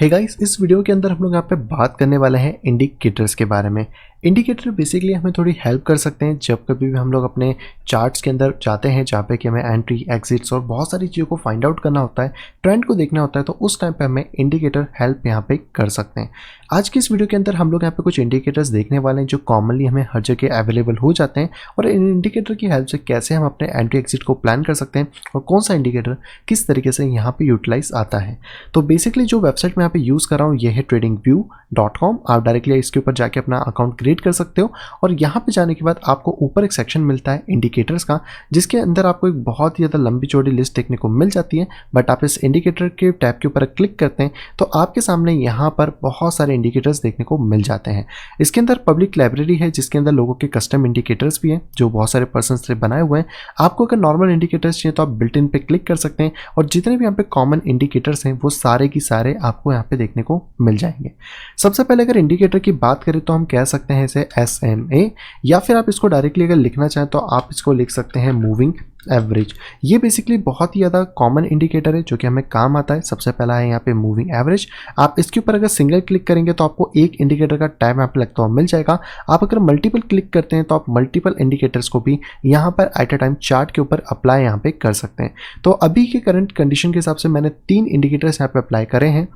Hey guys, इस video के अंदर हम लोग यहाँ पे बात करने वाले हैं इंडिकेटर्स के बारे में। इंडिकेटर बेसिकली हमें थोड़ी हेल्प कर सकते हैं जब कभी भी हम लोग अपने चार्ट्स के अंदर जाते हैं जहाँ पे कि हमें एंट्री एग्जिट्स और बहुत सारी चीज़ों को फाइंड आउट करना होता है, ट्रेंड को देखना होता है, तो उस टाइम पे हमें इंडिकेटर हेल्प यहाँ पे कर सकते हैं। आज की इस वीडियो के अंदर हम लोग यहाँ पे कुछ इंडिकेटर्स देखने वाले हैं जो कॉमनली हमें हर जगह अवेलेबल हो जाते हैं और इन इंडिकेटर की हेल्प से कैसे हम अपने एंट्री एग्जिट को प्लान कर सकते हैं और कौन सा इंडिकेटर किस तरीके से यहाँ पे यूटिलाइज आता है। तो बेसिकली जो वेबसाइट मैं यहाँ पे यूज़ कर रहा हूँ ये है tradingview.com। आप डायरेक्टली इसके ऊपर जाके अपना अकाउंट क्रिएट कर सकते हो और यहाँ पे जाने के बाद आपको ऊपर एक सेक्शन मिलता है इंडिकेटर्स का, जिसके अंदर आपको एक बहुत ही ज़्यादा लंबी चौड़ी लिस्ट देखने को मिल जाती है। बट आप इस इंडिकेटर के टैब के ऊपर क्लिक करते हैं तो आपके सामने यहाँ पर बहुत सारे इंडिकेटर्स देखने को मिल जाते हैं। इसके अंदर पब्लिक लाइब्रेरी है जिसके अंदर लोगों के कस्टम इंडिकेटर्स भी हैं जो बहुत सारे पर्सन से बनाए हुए हैं। आपको अगर नॉर्मल इंडिकेटर्स चाहिए तो आप बिल्ट इन पे क्लिक कर सकते हैं और जितने भी यहाँ पे कॉमन इंडिकेटर्स हैं वो सारे की सारे आपको यहाँ पे देखने को मिल जाएंगे। सबसे पहले अगर इंडिकेटर की बात करें तो हम कह सकते हैं इसे SMA, या फिर आप इसको डायरेक्टली अगर लिखना चाहें तो आप इसको लिख सकते हैं मूविंग एवरेज। ये बेसिकली बहुत ही ज़्यादा कॉमन इंडिकेटर है जो कि हमें काम आता है। सबसे पहला है यहाँ पे मूविंग एवरेज। आप इसके ऊपर अगर सिंगल क्लिक करेंगे तो आपको एक इंडिकेटर का टैब यहाँ पे लगता हुआ मिल जाएगा। आप अगर मल्टीपल क्लिक करते हैं तो आप मल्टीपल इंडिकेटर्स को भी यहाँ पर एट अ टाइम चार्ट के ऊपर अप्लाई यहाँ पे कर सकते हैं। तो अभी के करंट कंडीशन के हिसाब से मैंने 3 इंडिकेटर्स यहाँ पे अप्लाई करे हैं,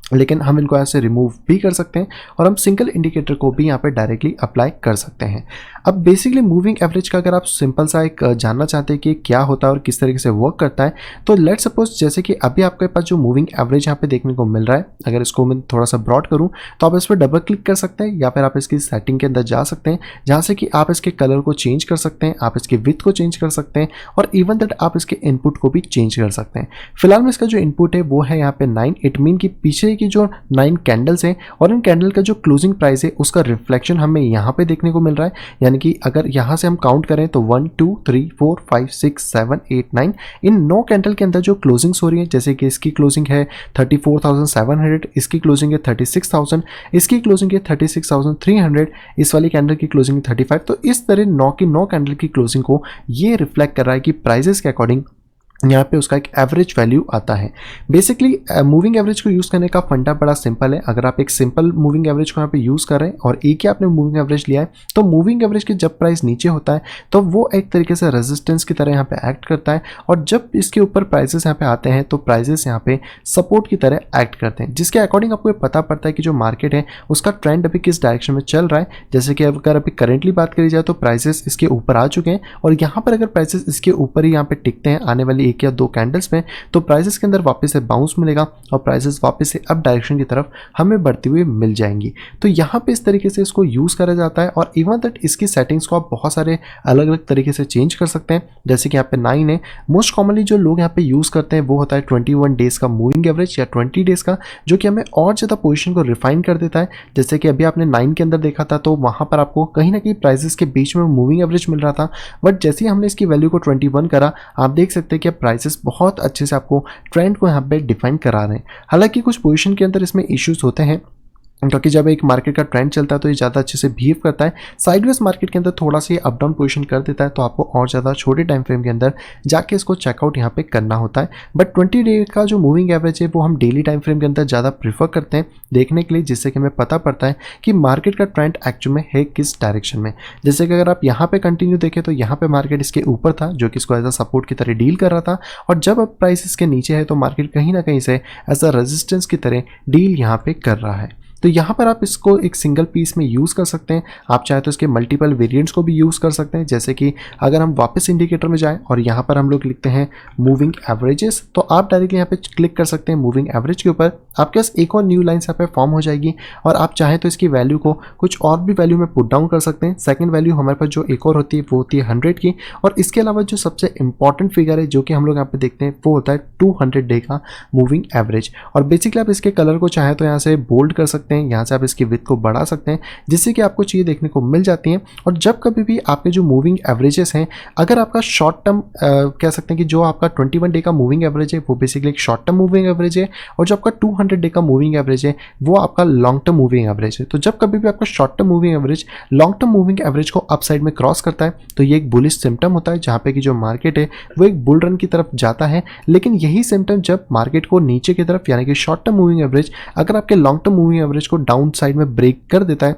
लेकिन हम इनको ऐसे रिमूव भी कर सकते हैं और हम सिंगल इंडिकेटर को भी यहाँ पे डायरेक्टली अप्लाई कर सकते हैं। अब बेसिकली मूविंग एवरेज का अगर आप सिंपल सा एक जानना चाहते हैं कि क्या होता है और किस तरीके से वर्क करता है, तो लेट सपोज जैसे कि अभी आपके पास जो मूविंग एवरेज यहाँ पे देखने को मिल रहा है, अगर इसको मैं थोड़ा सा ब्रॉड करूँ तो आप इस पर डबल क्लिक कर सकते हैं या फिर आप इसकी सेटिंग के अंदर जा सकते हैं जहाँ से कि आप इसके कलर को चेंज कर सकते हैं, आप इसके विड्थ को चेंज कर सकते हैं और इवन दैट आप इसके इनपुट को भी चेंज कर सकते हैं। फिलहाल में इसका जो इनपुट है वो है यहाँ पे 9। इट मीन की पीछे की जो 9 कैंडल्स हैं और इन कैंडल का जो क्लोजिंग प्राइस है उसका रिफ्लेक्शन हमें यहाँ पे देखने को मिल रहा है। यानी कि अगर यहाँ से हम काउंट करें तो 1 2 3 4 5 6 7 8 9 इन 9 कैंडल के अंदर जो क्लोजिंग्स हो रही है, जैसे कि इसकी क्लोजिंग है 34,700, इसकी क्लोजिंग है 36,000, इसकी क्लोजिंग है 36,300, इस वाली कैंडल की क्लोजिंग है 35। तो इस तरह 9 की 9 कैंडल की क्लोजिंग को ये रिफ्लेक्ट कर रहा है कि प्राइजेस के अकॉर्डिंग यहाँ पे उसका एक एवरेज वैल्यू आता है। बेसिकली मूविंग एवरेज को यूज़ करने का फंडा बड़ा सिंपल है। अगर आप एक सिंपल मूविंग एवरेज को यहाँ पे यूज़ कर रहे हैं और एक ही आपने मूविंग एवरेज लिया है तो मूविंग एवरेज की जब प्राइस नीचे होता है तो वो एक तरीके से रेजिस्टेंस की तरह यहाँ पे एक्ट करता है और जब इसके ऊपर प्राइसेस यहाँ पे आते हैं तो प्राइसेस यहाँ पे सपोर्ट की तरह एक्ट करते हैं, जिसके अकॉर्डिंग आपको पता पड़ता है कि जो मार्केट है उसका ट्रेंड अभी किस डायरेक्शन में चल रहा है। जैसे कि अगर अभी करेंटली बात करी जाए तो प्राइसेस इसके ऊपर आ चुके हैं और यहाँ पर अगर प्राइसेस इसके ऊपर ही यहाँ पे टिकते हैं आने वाली 1 या 2 कैंडल्स में तो प्राइसेस के अंदर वापस से बाउंस मिलेगा और प्राइसेस वापस से अप डायरेक्शन की तरफ हमें बढ़ती हुई मिल जाएंगी। तो यहाँ पे इस तरीके से इसको यूज़ करा जाता है और इवन दैट इसकी सेटिंग्स को आप बहुत सारे अलग अलग तरीके से चेंज कर सकते हैं। जैसे कि यहाँ पे 9 है, मोस्ट कॉमनली जो लोग यहाँ पे यूज़ करते हैं वो होता है 21 डेज का मूविंग एवरेज या 20 डेज का, जो कि हमें और ज़्यादा पोजिशन को रिफाइन कर देता है। जैसे कि अभी आपने 9 के अंदर देखा था तो वहाँ पर आपको कहीं ना कहीं प्राइसेस के बीच में मूविंग एवरेज मिल रहा था, बट जैसे ही हमने इसकी वैल्यू को 21 करा आप देख सकते हैं कि प्राइसेस बहुत अच्छे से आपको ट्रेंड को यहाँ पे डिफाइन करा रहे हैं। हालांकि कुछ पोजीशन के अंदर इसमें इश्यूज होते हैं क्योंकि जब एक मार्केट का ट्रेंड चलता है तो ये ज़्यादा अच्छे से बिहेव करता है। साइडवेज मार्केट के अंदर थोड़ा सा अप डाउन पोजीशन कर देता है तो आपको और ज़्यादा छोटे टाइम फ्रेम के अंदर जाके इसको चेकआउट यहाँ पे करना होता है। बट 20 डे का जो मूविंग एवरेज है वो हम डेली टाइम फ्रेम के अंदर ज़्यादा प्रीफर करते हैं देखने के लिए, जिससे कि हमें पता पड़ता है कि मार्केट का ट्रेंड एक्चुअल में है किस डायरेक्शन में। जैसे कि अगर आप यहाँ पे कंटिन्यू देखें तो यहाँ पे मार्केट इसके ऊपर था जो कि इसको एज अ सपोर्ट की तरह डील कर रहा था और जब अब प्राइस इसके नीचे है तो मार्केट कहीं ना कहीं से एज अ रेजिस्टेंस की तरह डील यहाँ पे कर रहा है। तो यहाँ पर आप इसको एक सिंगल पीस में यूज़ कर सकते हैं। आप चाहे तो इसके मल्टीपल वेरिएंट्स को भी यूज़ कर सकते हैं। जैसे कि अगर हम वापस इंडिकेटर में जाएं और यहाँ पर हम लोग लिखते हैं मूविंग एवरेजेस तो आप डायरेक्टली यहाँ पे क्लिक कर सकते हैं मूविंग एवरेज के ऊपर। आपके पास एक और न्यू लाइन्स यहाँ पे फॉर्म हो जाएगी और आप चाहें तो इसकी वैल्यू को कुछ और भी वैल्यू में पुट डाउन कर सकते हैं। सेकेंड वैल्यू हमारे पास जो एक और होती है वो होती है 100 की, और इसके अलावा जो सबसे इंपॉर्टेंट फिगर है जो कि हम लोग यहाँ पे देखते हैं वो होता है 200 डे का मूविंग एवरेज। और बेसिकली आप इसके कलर को चाहें तो यहाँ से बोल्ड कर सकते हैं सकते हैं, यहाँ से आप इसकी विड्थ को बढ़ा सकते हैं जिससे कि आपको चीज़ें देखने को मिल जाती हैं। और जब कभी भी आपके जो मूविंग एवरेजेस हैं, अगर आपका शॉर्ट टर्म कह सकते हैं कि जो आपका 21 डे का मूविंग एवरेज है वो बेसिकली एक शॉर्ट टर्म मूविंग एवरेज है, और जो आपका 200 डे का मूविंग एवरेज है वो आपका लॉन्ग टर्म मूविंग एवरेज है। तो जब कभी भी आपका short term moving average long term moving average को अप साइड में क्रॉस करता है तो ये एक बुलिश सिम्टम होता है, जहाँ पे कि जो मार्केट है वो एक बुल रन की तरफ जाता है। लेकिन यही सिम्टम जब मार्केट को नीचे की तरफ यानी कि शॉर्ट टर्म मूविंग एवरेज अगर आपके लॉन्ग टर्म मूविंग एवरेज को डाउन साइड में ब्रेक कर देता है,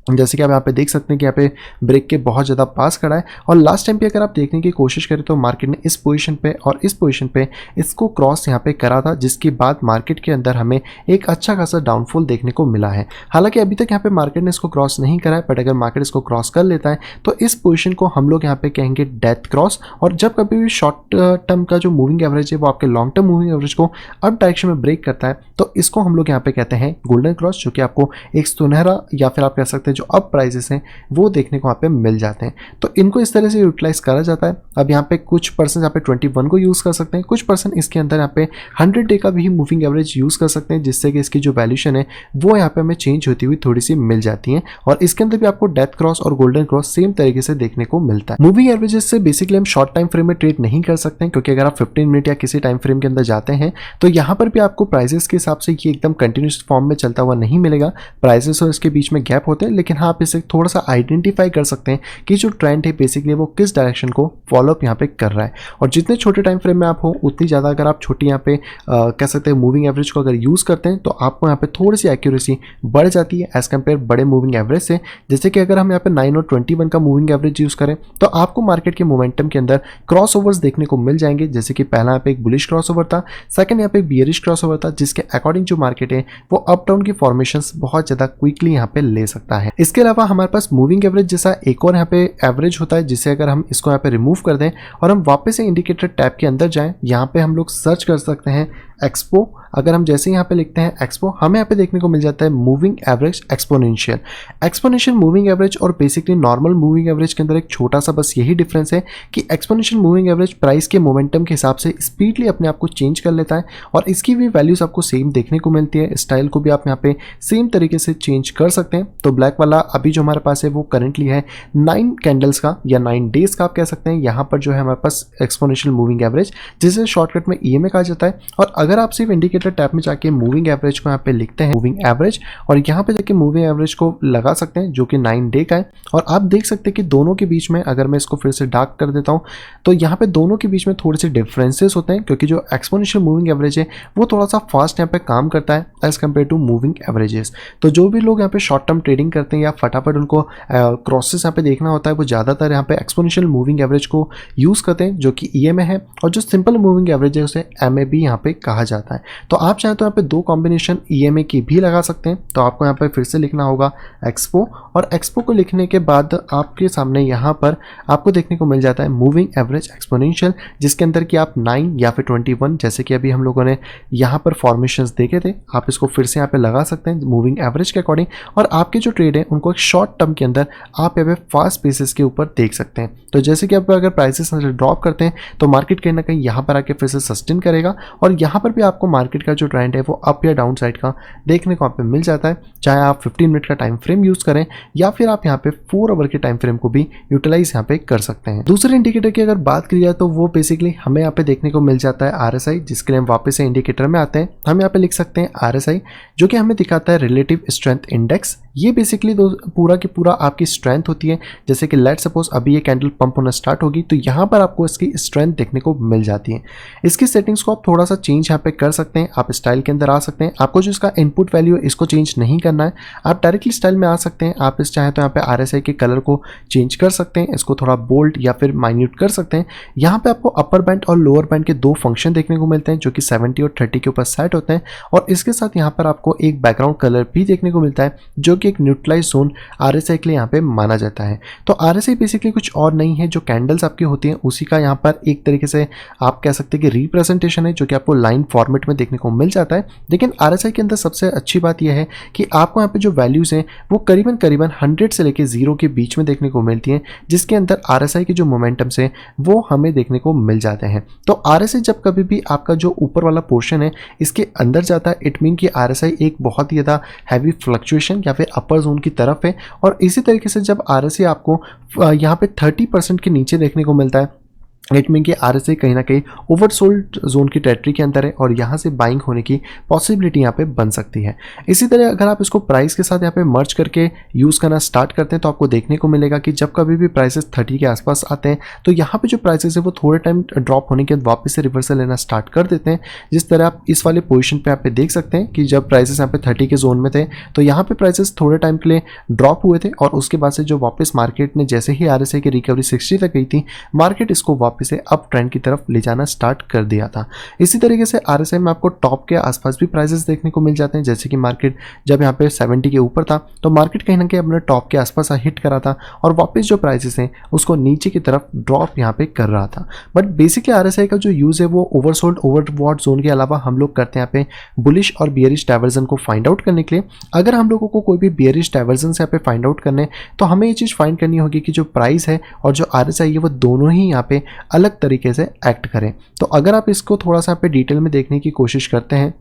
जैसे कि आप यहाँ पे देख सकते हैं कि यहाँ पे ब्रेक के बहुत ज़्यादा पास खड़ा है, और लास्ट टाइम पे अगर आप देखने की कोशिश करें तो मार्केट ने इस पोजीशन पे और इस पोजीशन पे इसको क्रॉस यहाँ पे करा था, जिसके बाद मार्केट के अंदर हमें एक अच्छा खासा डाउनफॉल देखने को मिला है। हालांकि अभी तक यहाँ पे मार्केट ने इसको क्रॉस नहीं करा है, बट अगर मार्केट इसको क्रॉस कर लेता है तो इस पोजिशन को हम लोग यहाँ पे कहेंगे डेथ क्रॉस। और जब कभी भी शॉर्ट टर्म का जो मूविंग एवरेज है वो आपके लॉन्ग टर्म मूविंग एवरेज को अप डायरेक्शन में ब्रेक करता है तो इसको हम लोग यहाँ पे कहते हैं गोल्डन क्रॉस, जो कि आपको एक सुनहरा या फिर आप कह सकते हैं जो अप प्राइजेस हैं वो देखने को यहाँ पे मिल जाते हैं। तो इनको इस तरह से यूटिलाइज करा जाता है। अब यहाँ पे कुछ पर्सन यहाँ पे 21 को यूज़ कर सकते हैं, कुछ पर्सन इसके अंदर यहाँ पे 100 डे का भी मूविंग एवरेज यूज़ कर सकते हैं, जिससे कि इसकी जो वैल्यूशन है वो यहाँ पे हमें चेंज होती हुई थोड़ी सी मिल जाती है। और इसके अंदर भी आपको डेथ क्रॉस और गोल्डन क्रॉस सेम तरीके से देखने को मिलता है। मूविंग एवरेजेस से बेसिकली हम शॉर्ट टाइम फ्रेम में ट्रेड नहीं कर सकते हैं, क्योंकि अगर आप 15 मिनट या किसी टाइम फ्रेम के अंदर जाते हैं तो यहाँ पर भी आपको प्राइजेस के हिसाब से ये एकदम कंटिन्यूस फॉर्म में चलता हुआ नहीं मिलेगा। प्राइजेस और इसके बीच में गैप होते हैं, लेकिन हाँ आप इसे थोड़ा सा आइडेंटिफाई कर सकते हैं कि जो ट्रेंड है बेसिकली वो किस डायरेक्शन को फॉलो अप यहाँ पे कर रहा है। और जितने छोटे टाइम फ्रेम में आप हो उतनी ज़्यादा अगर आप छोटी यहाँ पे कह सकते हैं मूविंग एवरेज को अगर यूज़ करते हैं तो आपको यहाँ पे थोड़ी सी एक्यूरेसी बढ़ जाती है एज कम्पेयर बड़े मूविंग एवरेज से। जैसे कि अगर हम यहाँ पे 9 और 21 का मूविंग एवरेज यूज़ करें तो आपको मार्केट के मोमेंटम के अंदर क्रॉस ओवर्स देखने को मिल जाएंगे। जैसे कि पहला यहाँ पे एक बुलिश क्रॉस ओवर था, सेकंड यहाँ पे एक बियरिश क्रॉस ओवर था, जिसके अकॉर्डिंग जो मार्केट है वो अप डाउन की फॉर्मेशंस बहुत ज़्यादा क्विकली यहाँ पे ले सकता है। इसके अलावा हमारे पास मूविंग एवरेज जैसा एक और यहाँ पे एवरेज होता है, जिसे अगर हम इसको यहाँ पे रिमूव कर दें और हम वापस से इंडिकेटर टैब के अंदर जाएं, यहाँ पे हम लोग सर्च कर सकते हैं एक्सपो। अगर हम जैसे यहाँ पे लिखते हैं एक्सपो, हमें यहाँ पे देखने को मिल जाता है moving average exponential. Exponential moving average और बेसिकली नॉर्मल मूविंग एवरेज के अंदर एक छोटा सा बस यही डिफरेंस है कि एक्सपोनेंशियल मूविंग एवरेज प्राइस के मोमेंटम के हिसाब से स्पीडली अपने आप को चेंज कर लेता है, और इसकी भी वैल्यूज आपको सेम देखने को मिलती है। स्टाइल को भी आप यहाँ पे सेम तरीके से चेंज कर सकते हैं। तो ब्लैक वाला अभी जो हमारे पास है वो करेंटली है 9 कैंडल्स का या 9 डेज का आप कह सकते हैं। यहाँ पर जो है हमारे पास एक्सपोनेंशियल मूविंग एवरेज, जिसे शॉर्टकट में EMA कहा जाता है। और अगर आप सिर्फ इंडिकेटर टैब में जाके मूविंग एवरेज को यहाँ पे लिखते हैं मूविंग एवरेज, और यहाँ पे जाके मूविंग एवरेज को लगा सकते हैं जो कि 9 डे का है, और आप देख सकते हैं कि दोनों के बीच में अगर मैं इसको फिर से डार्क कर देता हूँ तो यहाँ पे दोनों के बीच में थोड़े से डिफरेंसेस होते हैं, क्योंकि जो एक्सपोनेंशियल मूविंग एवरेज है वो थोड़ा सा फास्ट यहाँ पे काम करता है as compare to moving averages. तो जो भी लोग यहाँ पे शॉर्ट टर्म ट्रेडिंग करते हैं या फटाफट उनको क्रॉसेस यहाँ पे देखना होता है, वो ज़्यादातर यहाँ पे एक्सपोनेंशियल मूविंग एवरेज को यूज़ करते हैं जो कि EMA है, और जो सिंपल मूविंग एवरेज है उसे MA भी यहाँ पे कहा जाता है। तो आप चाहें तो यहाँ पे दो कॉम्बिनेशन EMA की भी लगा सकते हैं। तो आपको यहाँ पे फिर से लिखना होगा एक्सपो, और एक्सपो को लिखने के बाद आपके सामने यहाँ पर आपको देखने को मिल जाता है मूविंग एवरेज एक्सपोनेंशियल, जिसके अंदर कि आप 9 या फिर 21 जैसे कि अभी हम लोगों ने यहाँ पर फॉर्मेशंस देखे थे, आप इसको फिर से यहाँ पे लगा सकते हैं मूविंग एवरेज के अकॉर्डिंग, और आपके जो ट्रेड है उनको एक शॉर्ट टर्म के अंदर आप यहाँ पे फास्ट बेसिस के ऊपर देख सकते हैं। तो जैसे कि आप अगर प्राइसेस ड्रॉप करते हैं तो मार्केट कहीं ना कहीं यहाँ पर आके फिर से सस्टेन करेगा, और यहाँ पर भी आपको मार्केट का जो ट्रेंड है वो अप या डाउन साइड का देखने को यहाँ पे मिल जाता है। चाहे आप 15 मिनट का टाइम फ्रेम यूज करें या फिर आप यहाँ पे 4 आवर के टाइम फ्रेम को भी यूटिलाइज यहाँ पे कर सकते हैं। दूसरे इंडिकेटर की अगर बात की जाए तो वो बेसिकली हमें यहाँ पे देखने को मिल जाता है RSI, जिसके लिए हम वापस से इंडिकेटर में आते हैं। हम यहाँ पे लिख सकते हैं RSI, जो कि हमें दिखाता है रिलेटिव स्ट्रेंथ इंडेक्स। ये बेसिकली पूरा की पूरा आपकी स्ट्रेंथ होती है। जैसे कि लेट सपोज अभी ये कैंडल पंप होना स्टार्ट होगी तो यहाँ पर आपको इसकी स्ट्रेंथ देखने को मिल जाती है। इसकी सेटिंग्स को आप थोड़ा सा चेंज यहाँ पे कर सकते हैं। आप स्टाइल के अंदर आ सकते हैं। आपको जो इसका इनपुट वैल्यू है इसको चेंज नहीं करना है, आप डायरेक्टली स्टाइल में आ सकते हैं। आप इस चाहे तो यहाँ पे RSI के कलर को चेंज कर सकते हैं, इसको थोड़ा बोल्ड या फिर माइन्यूट कर सकते हैं। यहाँ पे आपको अपर बैंड और लोअर बैंड के दो फंक्शन देखने को मिलते हैं जो कि 70 और 30 के ऊपर सेट होते हैं, और इसके साथ यहाँ पर आपको एक बैकग्राउंड कलर भी देखने को मिलता है जो कि एक न्यूट्रलाइज जोन RSI के लिए यहाँ पे माना जाता है। तो RSI बेसिकली कुछ और नहीं है, जो कैंडल्स आपकी होती हैं उसी का यहाँ पर एक तरीके से आप कह सकते हैं कि रिप्रेजेंटेशन है, जो कि आपको लाइन लाइन फॉर्मेट में देखने को मिल जाता है। लेकिन RSI के अंदर सबसे अच्छी बात यह है कि आपको यहाँ पे जो वैल्यूज़ हैं वो करीबन 100 से लेके 0 के बीच में देखने को मिलती हैं, जिसके अंदर RSI के जो मोमेंटम्स हैं वो हमें देखने को मिल जाते हैं। तो RSI जब कभी भी आपका जो ऊपर वाला पोर्शन है इसके अंदर जाता है, इट मीन कि RSI एक बहुत ही ज़्यादा हैवी फ्लक्चुएशन या फिर अपर जोन की तरफ है। और इसी तरीके से जब RSI आपको यहाँ पे 30% के नीचे देखने को मिलता है, इट मीन कि RSI कहीं ना कहीं ओवरसोल्ड जोन की टेरिटरी के अंदर है और यहाँ से बाइंग होने की पॉसिबिलिटी यहाँ पे बन सकती है। इसी तरह अगर आप इसको प्राइस के साथ यहाँ पे मर्ज करके यूज़ करना स्टार्ट करते हैं तो आपको देखने को मिलेगा कि जब कभी भी प्राइसेस 30 के आसपास आते हैं तो यहाँ पे जो प्राइसेस है वो थोड़े टाइम ड्रॉप होने के बाद वापस से रिवर्सल लेना स्टार्ट कर देते हैं। जिस तरह आप इस वाले पोजिशन पर यहाँ पे देख सकते हैं कि जब प्राइसेस यहाँ पे 30 के जोन में थे तो यहाँ पे प्राइसेस थोड़े टाइम के लिए ड्रॉप हुए थे और उसके बाद से जो वापस मार्केट ने जैसे ही RSI की रिकवरी 60 तक गई थी, मार्केट इसको वापस से अप ट्रेंड की तरफ ले जाना स्टार्ट कर दिया था। इसी तरीके से RSI में आपको टॉप के आसपास भी प्राइसेस देखने को मिल जाते हैं। जैसे कि मार्केट जब यहाँ पे 70 के ऊपर था तो मार्केट कहीं ना कहीं अपने टॉप के आसपास हिट करा था और वापस जो प्राइसेस हैं उसको नीचे की तरफ ड्रॉप यहाँ पे कर रहा था। बट बेसिकली RSI का जो यूज़ है वो ओवरसोल्ड ओवरबॉट जोन के अलावा हम लोग करते हैं यहाँ पे बुलिश और बियरिश डाइवर्जन को फाइंड आउट करने के लिए। अगर हम लोगों को कोई भी बियरिश डाइवर्जन से यहाँ पे फाइंड आउट करने तो हमें ये चीज़ फाइंड करनी होगी कि जो प्राइस है और जो RSI है वो दोनों ही यहाँ पे अलग तरीके से एक्ट करें। तो अगर आप इसको थोड़ा सा यहाँ पे डिटेल में देखने की कोशिश करते हैं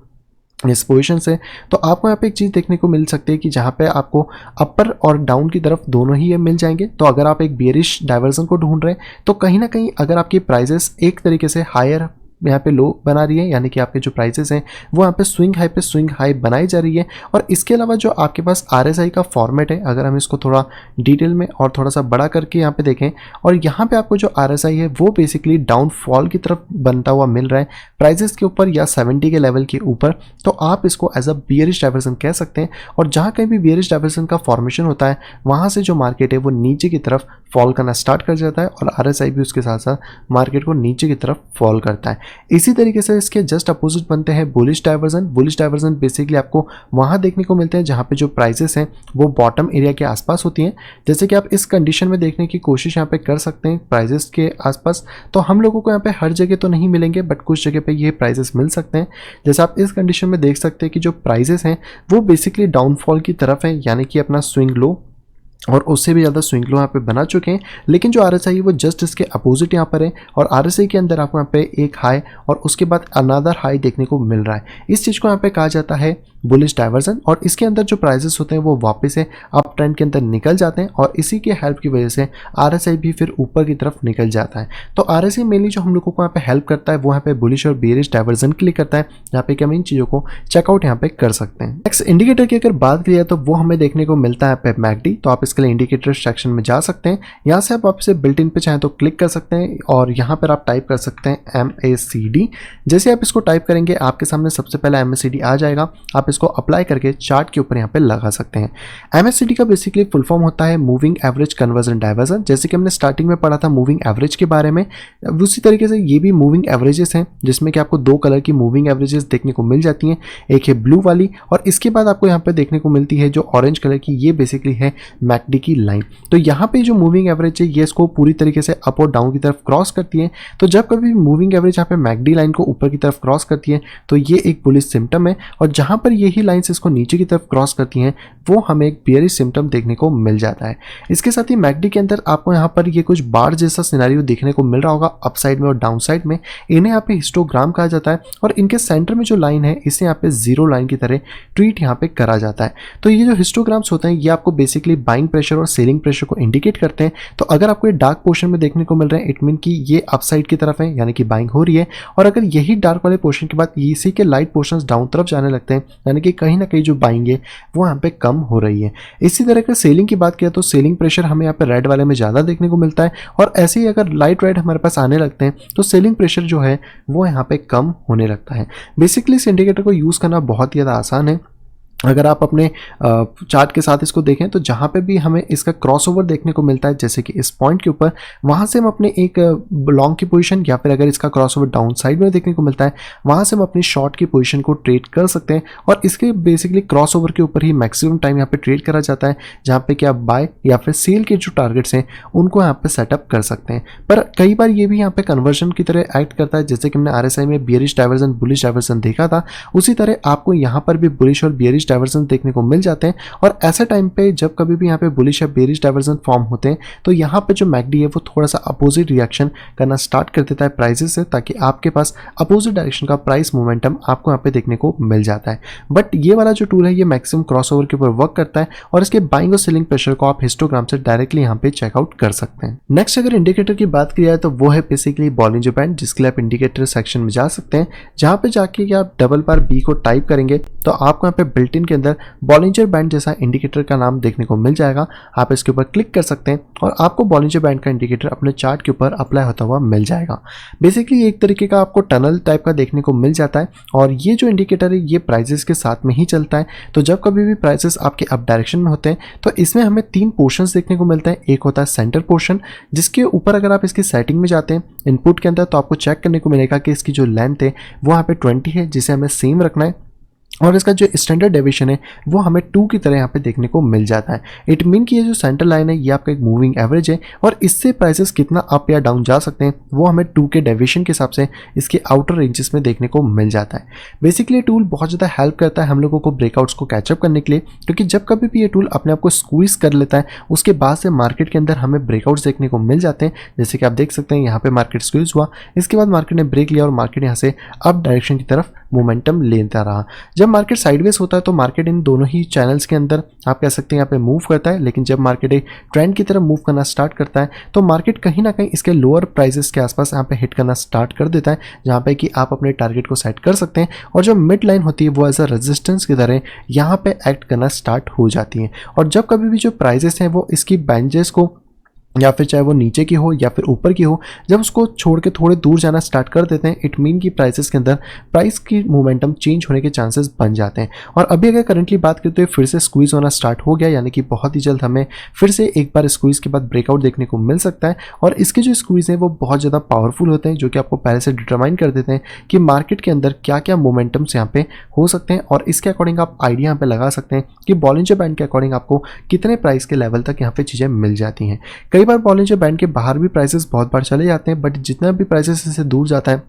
इस पोजीशन से तो आपको यहाँ पे एक चीज़ देखने को मिल सकती है कि जहाँ पे आपको अपर और डाउन की तरफ दोनों ही ये मिल जाएंगे। तो अगर आप एक बियरिश डाइवर्जन को ढूंढ रहे हैं तो कहीं ना कहीं अगर आपकी प्राइजेस एक तरीके से हायर यहाँ पे लो बना रही है, यानी कि आपके जो प्राइसेस हैं वो यहाँ पे स्विंग हाई बनाई जा रही है। और इसके अलावा जो आपके पास RSI का फॉर्मेट है, अगर हम इसको थोड़ा डिटेल में और थोड़ा सा बड़ा करके यहाँ पे देखें और यहाँ पे आपको जो RSI है वो बेसिकली डाउनफॉल की तरफ बनता हुआ मिल रहा है प्राइसेस के ऊपर या 70 के लेवल के ऊपर, तो आप इसको एज अ बियरिश डाइवर्जन कह सकते हैं। और जहाँ कहीं भी बियरिश डाइवर्जन का फॉर्मेशन होता है वहाँ से जो मार्केट है वो नीचे की तरफ फॉल करना स्टार्ट कर जाता है और RSI भी उसके साथ साथ मार्केट को नीचे की तरफ फॉल करता है। इसी तरीके से इसके जस्ट अपोजिट बनते हैं bullish diversion. Bullish diversion basically आपको वहाँ देखने को मिलते हैं जहाँ पे जो प्राइसेस हैं वो बॉटम एरिया के आसपास होती हैं। जैसे कि आप इस कंडीशन में देखने की कोशिश यहाँ पे कर सकते हैं प्राइसेस के आसपास, तो हम लोगों को यहाँ पे हर जगह तो नहीं मिलेंगे बट कुछ जगह पे ये प्राइसेस मिल सकते हैं। जैसे आप इस कंडीशन में देख सकते हैं कि जो प्राइसेस हैं वो बेसिकली डाउनफॉल की तरफ है, यानी कि अपना स्विंग लो और उससे भी ज़्यादा स्विंग लो यहाँ पे बना चुके हैं। लेकिन जो RSI है वो जस्ट इसके अपोजिट यहाँ पर है और RSI के अंदर आपको यहाँ पे एक हाई और उसके बाद अनदर हाई देखने को मिल रहा है। इस चीज़ को यहाँ पे कहा जाता है बुलिश डाइवर्जन और इसके अंदर जो प्राइसेस होते हैं वो वापस से अप ट्रेंड के अंदर निकल जाते हैं और इसी के हेल्प की वजह से RSI भी फिर ऊपर की तरफ निकल जाता है। तो RSI मेनली जो हम लोगों को यहाँ पे हेल्प करता है वो यहाँ पे बुलिश और बेरिश डाइवर्जन के लिए करता है, जहाँ पे हम इन चीज़ों को चेकआउट यहाँ पे कर सकते हैं। नेक्स्ट इंडिकेटर की अगर बात करिए तो वो हमें देखने को मिलता है यहाँ पे MACD। तो आप इसके लिए इंडिकेटर सेक्शन में जा सकते हैं, यहाँ से आप वापस से बिल्ट इन पे चाहें तो क्लिक कर सकते हैं और यहाँ पर आप टाइप कर सकते हैं MACD। जैसे आप इसको टाइप करेंगे आपके सामने सबसे पहले MACD आ जाएगा। आप इसको अप्लाई करके चार्ट के ऊपर यहाँ पे लगा सकते हैं। MACD का बेसिकली फुल फॉर्म होता है मूविंग एवरेज कन्वर्जन डाइवर्जन। जैसे कि हमने स्टार्टिंग में पढ़ा था मूविंग एवरेज के बारे में, उसी तरीके से ये भी मूविंग एवरेजेस हैं जिसमें कि आपको दो कलर की मूविंग एवरेजेस देखने को मिल जाती हैं। एक है ब्लू वाली और इसके बाद आपको यहाँ पे देखने को मिलती है जो ऑरेंज कलर की, ये बेसिकली है MACD की लाइन। तो यहाँ पे जो मूविंग एवरेज है ये इसको पूरी तरीके से अप और डाउन की तरफ क्रॉस करती है। तो जब कभी मूविंग एवरेज यहाँ पे MACD लाइन को ऊपर की तरफ क्रॉस करती है तो ये एक बुलिश सिम्टम है और जहाँ पर यही लाइन्स इसको नीचे की तरफ क्रॉस करती हैं वो हमें एक बेयरिश सिम्टम देखने को मिल जाता है। इसके साथ ही MACD के अंदर आपको यहाँ पर ये कुछ बार जैसा सिनेरियो देखने को मिल रहा होगा अप साइड में और डाउन साइड में। इन्हें यहाँ पे हिस्टोग्राम कहा जाता है और इनके सेंटर में जो लाइन है इसे यहाँ पे जीरो लाइन की तरह ट्रीट यहाँ पे करा जाता है। तो ये जो हिस्टोग्राम्स होते हैं ये आपको बेसिकली बाइंग प्रेशर और सेलिंग प्रेशर को इंडिकेट करते हैं। तो अगर आपको ये डार्क पोर्शन में देखने को मिल रहे हैं इट मीन कि ये अप साइड की तरफ है, यानी कि बाइंग हो रही है। और अगर यही डार्क वाले पोर्शन के बाद इसी के लाइट पोर्शंस डाउन तरफ जाने लगते हैं, यानी कि कहीं ना कहीं जो बाइंग है वो यहाँ पे कम हो रही है। इसी तरह का सेलिंग की बात किया तो सेलिंग प्रेशर हमें यहाँ पे रेड वाले में ज़्यादा देखने को मिलता है और ऐसे ही अगर लाइट रेड हमारे पास आने लगते हैं तो सेलिंग प्रेशर जो है वो यहाँ पे कम होने लगता है। बेसिकली इस इंडिकेटर को यूज़ करना बहुत ही ज़्यादा आसान है। अगर आप अपने चार्ट के साथ इसको देखें तो जहाँ पे भी हमें इसका क्रॉसओवर देखने को मिलता है, जैसे कि इस पॉइंट के ऊपर, वहाँ से हम अपने एक लॉन्ग की पोजीशन, या फिर अगर इसका क्रॉसओवर डाउन साइड में देखने को मिलता है, वहाँ से हम अपनी शॉर्ट की पोजीशन को ट्रेड कर सकते हैं। और इसके बेसिकली क्रॉसओवर के ऊपर ही मैक्सिमम टाइम यहाँ पे ट्रेड करा जाता है, जहाँ पे कि आप बाय या फिर सेल के जो टारगेट्स हैं उनको यहाँ पे सेटअप कर सकते हैं। पर कई बार ये भी यहाँ पे कन्वर्जन की तरह एक्ट करता है, जैसे कि हमने RSI में बियरिश डाइवर्जन बुलिश डाइवर्जन देखा था, उसी तरह आपको यहाँ पर भी बुलिश और बियरिश डाइवर्जन देखने को मिल जाते हैं। और ऐसे टाइम पे जब कभी भी यहाँ पे बुलिश या बेरिश डाइवर्जन फॉर्म होते हैं तो यहाँ पे जो मैकडी है वो थोड़ा सा अपोजिट रिएक्शन करना स्टार्ट कर देता है प्राइसेस से, ताकि आपके पास अपोजिट डायरेक्शन का प्राइस मोमेंटम आपको यहाँ पे देखने को मिल जाता है। बट ये वाला जो टूल है ये मैक्सिमम क्रॉसओवर के ऊपर वर्क करता है और इसके बाइंग और सेलिंग प्रेशर को आप हिस्टोग्राम से डायरेक्टली यहाँ पे चेकआउट कर सकते हैं। नेक्स्ट अगर इंडिकेटर की बात की जाए तो वो है बेसिकली बॉलिंजर बैंड, जिसके लिए आप इंडिकेटर सेक्शन में जा सकते हैं, जहाँ पे जाके आप डबल बार बी को टाइप करेंगे तो आपको यहाँ पे बिल्ट इन के अंदर बॉलिंजर बैंड जैसा इंडिकेटर का नाम देखने को मिल जाएगा। आप इसके ऊपर क्लिक कर सकते हैं और आपको बॉलिंजर बैंड का इंडिकेटर अपने चार्ट के ऊपर अप्लाई होता हुआ मिल जाएगा। बेसिकली एक तरीके का आपको टनल टाइप का देखने को मिल जाता है और ये जो इंडिकेटर है ये प्राइसेस के साथ में ही चलता है। तो जब कभी भी प्राइसेस आपके अप डायरेक्शन में होते हैं तो इसमें हमें 3 पोर्शंस देखने को मिलते हैं। एक होता है सेंटर पोर्शन, जिसके ऊपर अगर आप इसकी सेटिंग में जाते हैं इनपुट के अंदर तो आपको चेक करने को मिलेगा कि इसकी जो लेंथ है वो यहाँ पे 20 है, जिसे हमें सेम रखना है। और इसका जो स्टैंडर्ड डेविएशन है वो हमें 2 की तरह यहाँ पे देखने को मिल जाता है। इट मीन कि ये जो सेंटर लाइन है ये आपका एक मूविंग एवरेज है और इससे प्राइसेस कितना अप या डाउन जा सकते हैं वो हमें 2 के डेविएशन के हिसाब से इसके आउटर रेंजेस में देखने को मिल जाता है। बेसिकली ये टूल बहुत ज़्यादा हेल्प करता है हम लोगों को ब्रेकआउट्स को कैचअप करने के लिए, क्योंकि जब कभी भी ये टूल अपने आप को स्क्वीज कर लेता है उसके बाद से मार्केट के अंदर हमें ब्रेकआउट्स देखने को मिल जाते हैं। जैसे कि आप देख सकते हैं यहाँ पे मार्केट स्क्वीज हुआ, इसके बाद मार्केट ने ब्रेक लिया और मार्केट यहाँ से अप डायरेक्शन की तरफ मोमेंटम लेता रहा। जब मार्केट साइडवेज होता है तो मार्केट इन दोनों ही चैनल्स के अंदर आप कह सकते हैं यहाँ पे मूव करता है, लेकिन जब मार्केट एक ट्रेंड की तरफ मूव करना स्टार्ट करता है तो मार्केट कहीं ना कहीं इसके लोअर प्राइसेस के आसपास यहाँ पे हिट करना स्टार्ट कर देता है, जहाँ पे कि आप अपने टारगेट को सेट कर सकते हैं और जो मिड लाइन होती है वो एज अ रेजिस्टेंस की तरह यहाँ पे एक्ट करना स्टार्ट हो जाती है। और जब कभी भी जो प्राइजेस हैं वो इसकी बैंजेस को या फिर चाहे वो नीचे की हो या फिर ऊपर की हो, जब उसको छोड़ के थोड़े दूर जाना स्टार्ट कर देते हैं इट मीन की प्राइसेस के अंदर प्राइस की मोमेंटम चेंज होने के चांसेस बन जाते हैं। और अभी अगर करंटली बात करते तो फिर से स्क्वीज होना स्टार्ट हो गया, यानी कि बहुत ही जल्द हमें फिर से एक बार स्क्वीज के बाद ब्रेकआउट देखने को मिल सकता है। और इसके जो स्क्वीज हैं वो बहुत ज़्यादा पावरफुल होते हैं, जो कि आपको पहले से डिटरमाइन कर देते हैं कि मार्केट के अंदर क्या क्या मोमेंटम्स यहाँ पे हो सकते हैं और इसके अकॉर्डिंग आप आइडिया यहाँ पे लगा सकते हैं कि बॉलिंजर बैंड के अकॉर्डिंग आपको कितने प्राइस के लेवल तक यहाँ पे चीज़ें मिल जाती हैं। कई बार बॉलिंजर बैंड के बाहर भी प्राइसेस बहुत बार चले जाते हैं, बट जितना भी प्राइसेस इससे दूर जाता है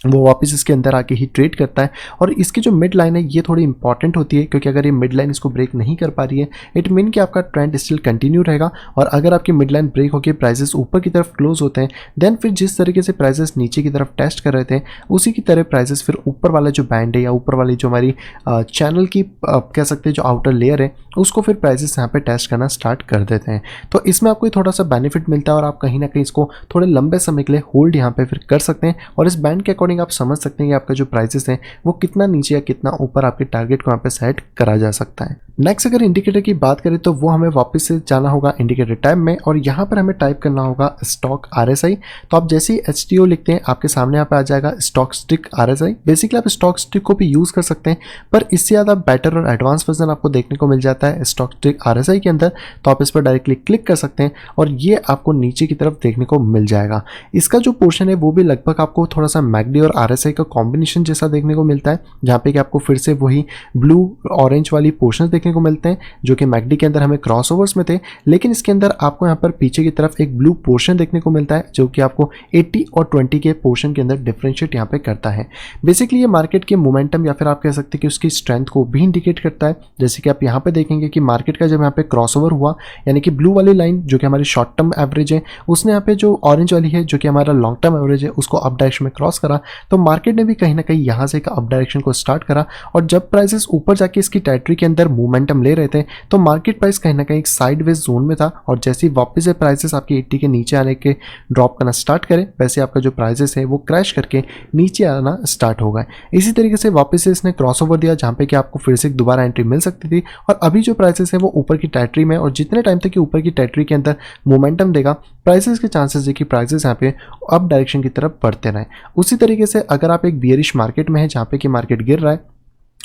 वो वापस इसके अंदर आके ही ट्रेड करता है। और इसकी जो मिड लाइन है ये थोड़ी इंपॉर्टेंट होती है, क्योंकि अगर ये मिड लाइन इसको ब्रेक नहीं कर पा रही है इट मीन कि आपका ट्रेंड स्टिल कंटिन्यू रहेगा। और अगर आपकी मिड लाइन ब्रेक होकर प्राइसेस ऊपर की तरफ क्लोज होते हैं देन फिर जिस तरीके से प्राइसेस नीचे की तरफ टेस्ट कर रहे थे उसी की तरह प्राइसेस फिर ऊपर वाला जो बैंड है या ऊपर वाली जो हमारी चैनल की कह सकते हैं जो आउटर लेयर है उसको फिर प्राइसेस यहाँ पे टेस्ट करना स्टार्ट कर देते हैं। तो इसमें आपको थोड़ा सा बेनिफिट मिलता है और आप कहीं ना कहीं इसको थोड़े लंबे समय के लिए होल्ड यहाँ पे फिर कर सकते हैं और इस बैंड के अकॉर्डिंग आप समझ सकते हैं कि आपका जो प्राइसेस हैं वो कितना नीचे या कितना ऊपर आपके टारगेट को यहाँ पे सेट करा जा सकता है। नेक्स्ट अगर इंडिकेटर की बात करें तो वो हमें वापस से जाना होगा इंडिकेटर टैब में और यहाँ पर हमें टाइप करना होगा स्टॉक RSI। तो आप जैसे ही HTO लिखते हैं आपके सामने यहाँ पे आ जाएगा स्टॉक स्टिक RSI। बेसिकली आप स्टॉक स्टिक को भी यूज़ कर सकते हैं, पर इससे ज़्यादा बेटर और एडवांस वर्जन आपको देखने को मिल जाता है स्टॉक स्टिक RSI के अंदर। तो आप इस पर डायरेक्टली क्लिक कर सकते हैं और ये आपको नीचे की तरफ देखने को मिल जाएगा। इसका जो पोर्शन है वो भी लगभग आपको थोड़ा सा मैकडी और RSI का कॉम्बिनेशन जैसा देखने को मिलता है, जहाँ पे कि आपको फिर से वही ब्लू ऑरेंज वाली पोर्शन देखने को मिलते हैं जो कि मैकडी के अंदर हमें क्रॉसओवर्स में थे, लेकिन इसके अंदर आपको यहाँ पर पीछे की तरफ एक ब्लू पोर्शन देखने को मिलता है जो कि आपको 80 और 20 के पोर्शन के अंदर डिफरेंशिएट यहाँ पे करता है। बेसिकली ये मार्केट के मोमेंटम या फिर आप कह सकते हैं कि उसकी स्ट्रेंथ को भी इंडिकेट करता है। जैसे कि आप यहाँ पे देखेंगे कि मार्केट का जब यहाँ पे क्रॉसओवर हुआ यानी कि ब्लू वाली लाइन जो कि हमारी शॉर्ट टर्म एवरेज है उसने यहाँ पे जो ऑरेंज वाली है जो कि हमारा लॉन्ग टर्म एवरेज है उसको अप डायरेक्शन में क्रॉस करा, तो मार्केट ने भी कहीं ना कहीं यहाँ से एक अप डायरेक्शन को स्टार्ट करा। और जब प्राइसेस ऊपर जाके इसकी टेरिटरी के अंदर मोमेंटम ले रहे थे तो मार्केट प्राइस कहीं ना कहीं एक साइडवेज जोन में था और जैसे ही वापस से प्राइसेस आपकी 80 के नीचे आने के ड्रॉप करना स्टार्ट करें वैसे आपका जो प्राइसेस है वो क्रैश करके नीचे आना स्टार्ट हो गए। इसी तरीके से वापस से इसने क्रॉसओवर दिया जहाँ पे कि आपको फिर से दोबारा एंट्री मिल सकती थी और अभी जो प्राइसेस है वो ऊपर की टेरिटरी में और जितने टाइम तक कि ऊपर की टेरिटरी के अंदर मोमेंटम देगा प्राइसेस के चांसेस है कि प्राइसेस यहाँ पे अप डायरेक्शन की तरफ बढ़ते रहें। उसी तरीके से अगर आप एक बियरिश मार्केट में है जहाँ पे कि मार्केट गिर रहा है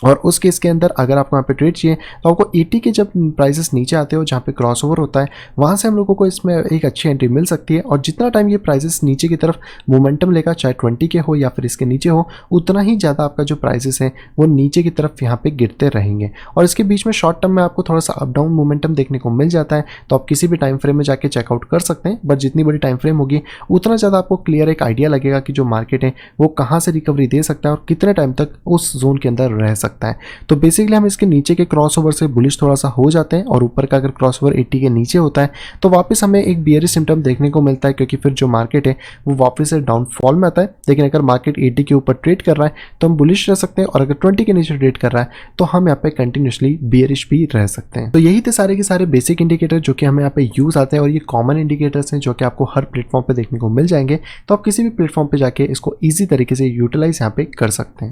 और उस केस के अंदर अगर आपको यहाँ पे ट्रेड चाहिए तो आपको 80 के जब प्राइसेस नीचे आते हो, जहाँ पे क्रॉसओवर होता है, वहाँ से हम लोगों को इसमें एक अच्छी एंट्री मिल सकती है। और जितना टाइम ये प्राइसेस नीचे की तरफ मोमेंटम लेगा, चाहे 20 के हो या फिर इसके नीचे हो, उतना ही ज़्यादा आपका जो प्राइसेस है वो नीचे की तरफ यहाँ पे गिरते रहेंगे। और इसके बीच में शॉर्ट टर्म में आपको थोड़ा सा अप डाउन मोमेंटम देखने को मिल जाता है, तो आप किसी भी टाइम फ्रेम में जाके चेकआउट कर सकते हैं। बट जितनी बड़ी टाइम फ्रेम होगी उतना ज़्यादा आपको क्लियर एक आइडिया लगेगा कि जो मार्केट है वो कहाँ से रिकवरी दे सकता है और कितने टाइम तक उस जोन के अंदर रह सकता है। तो बेसिकली हम इसके नीचे के क्रॉसओवर से बुलिश थोड़ा सा हो जाते हैं, और ऊपर का अगर क्रॉसओवर 80 के नीचे होता है तो वापस हमें एक बियरिश सिम्टम देखने को मिलता है, क्योंकि फिर जो मार्केट है वो वापस से डाउनफॉल में आता है। लेकिन अगर मार्केट 80 के ऊपर ट्रेड कर रहा है तो हम बुलिश रह सकते हैं, और अगर 20 के नीचे ट्रेड कर रहा है तो हम यहाँ पे कंटिन्यूसली बियरिश भी रह सकते हैं। तो यही थे सारे के सारे बेसिक इंडिकेटर जो कि हमें यहाँ पे यूज आते हैं, और ये कॉमन इंडिकेटर्स हैं जो कि आपको हर प्लेटफॉर्म पे देखने को मिल जाएंगे। तो आप किसी भी प्लेटफॉर्म पे जाके इसको ईजी तरीके से यूटिलाइज यहाँ पे कर सकते हैं।